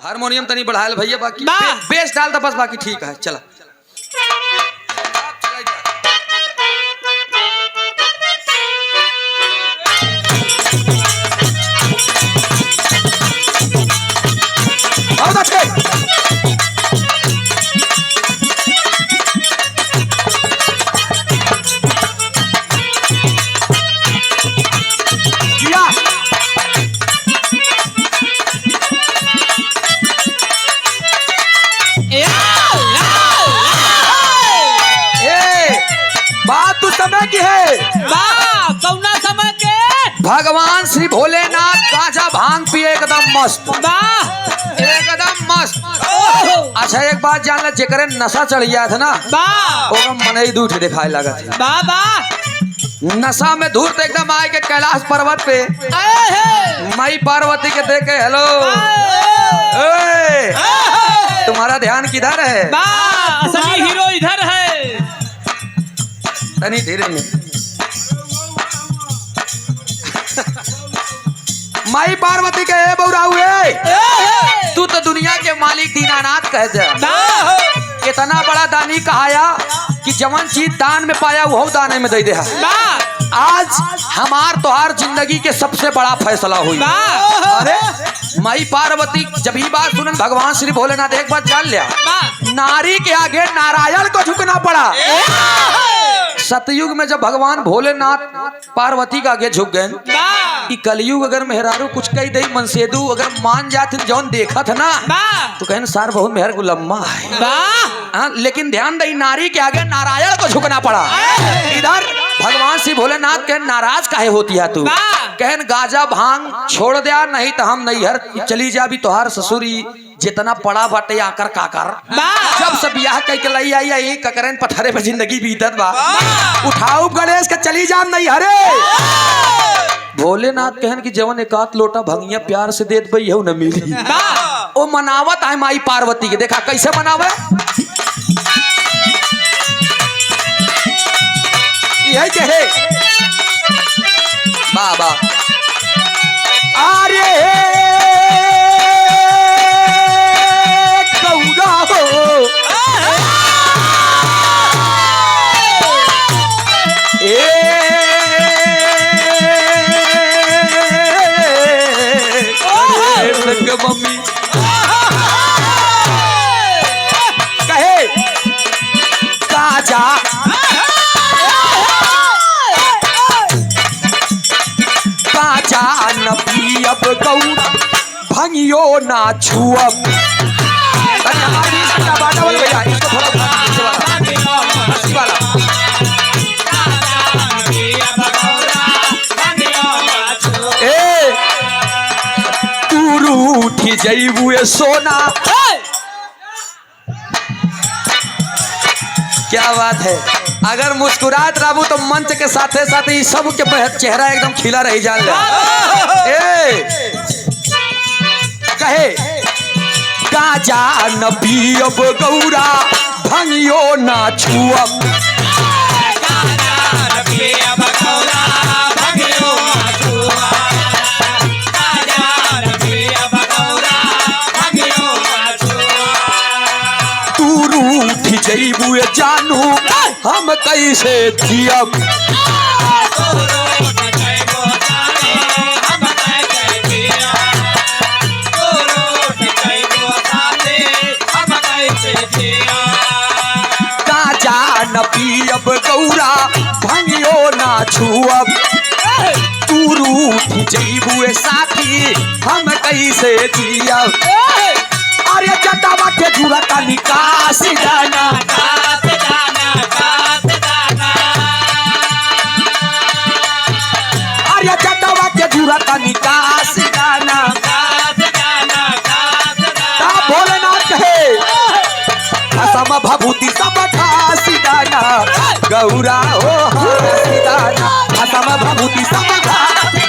Harmonium तनी बढ़ायल भैया, बाकी बेस डाल तो बस, बाकी ठीक है। चला समय की है कौना समय के भगवान श्री भोलेनाथ गांजा भांग पिए एकदम मस्त, एकदम मस्त। अच्छा एक बात जान ले, जेकरे नशा चढ़ गया था ना ओकरा मनई दूठ दिखाई लागत है। नशा में धूर्त एकदम आए के कैलाश पर्वत पे माई पार्वती के देख के हेलो तुम्हारा ध्यान किधर है? असली हीरो इधर है। तनी धीरे में माई पार्वती के बौरा हुए, तू तो दुनिया के मालिक दीनानाथ कह जा। कितना बड़ा दानी कहाया कि जवन चीज दान में पाया वो दाने में दे दे। आज हमार तोहार जिंदगी के सबसे बड़ा फैसला हुई। अरे माई पार्वती जब ही बात सुनन भगवान श्री भोलेनाथ एक बात जान लिया, नारी के आगे नारायण को झुकना पड़ा। सतयुग में जब भगवान भोलेनाथ पार्वती का आगे झुक गए, कि कलयुग अगर मेहरारू कुछ कही दे मनसेदू अगर मान जाते जौन देखा था ना तो कहन सार बहुत मेहर गुलम्मा है। लेकिन ध्यान दे नारी के आगे नारायण को झुकना पड़ा। इधर भगवान श्री भोलेनाथ कहन नाराज काहे होती है तू? कहन गाजा भांग छोड़ दिया नहीं तो हम नैहर चली जा, भी तोहार ससुरी जितना पड़ा बाटे आकर काकर जब सब ब्याह कह के लाई आई आई ककरन पथरे पे जिंदगी बीतत बा, उठाऊ गणेश के चली जा नैहरे। भोलेनाथ कहन कि जवन एकात लोटा भंगिया प्यार से देत भई हऊ न मिली। ओ मनावत है माई पार्वती के, देखा कैसे मनावे। यही कहे बाबा अरे गौरा हो मम्मी कहे गाजा गाजा न पियब गौरा भंगियो ना छुअब। भैया इसको थोड़ा हंसी वाला उठी जईबू सोना। क्या बात है, अगर मुस्कुरात रहबू तो मंच के साथे साथ ही सब के चेहरा एकदम खिला रही जान ले। कहे गाजा न पियब गौरा भंगियो ना छुअब। जईबू जानू हम कैसे जियब। गाजा न पियब गौरा भंगियो ना छुअब। तू रूठ जईबू साथी हम कैसे जियब। अरे जटावा के जुड़ा का निकास जाना अरे जटावा के जुड़ा का निकास जाना। भोलेनाथ कहे असम भभूति सब खासी दाना गौरा हो हासी दाना असम भभूति सब खासी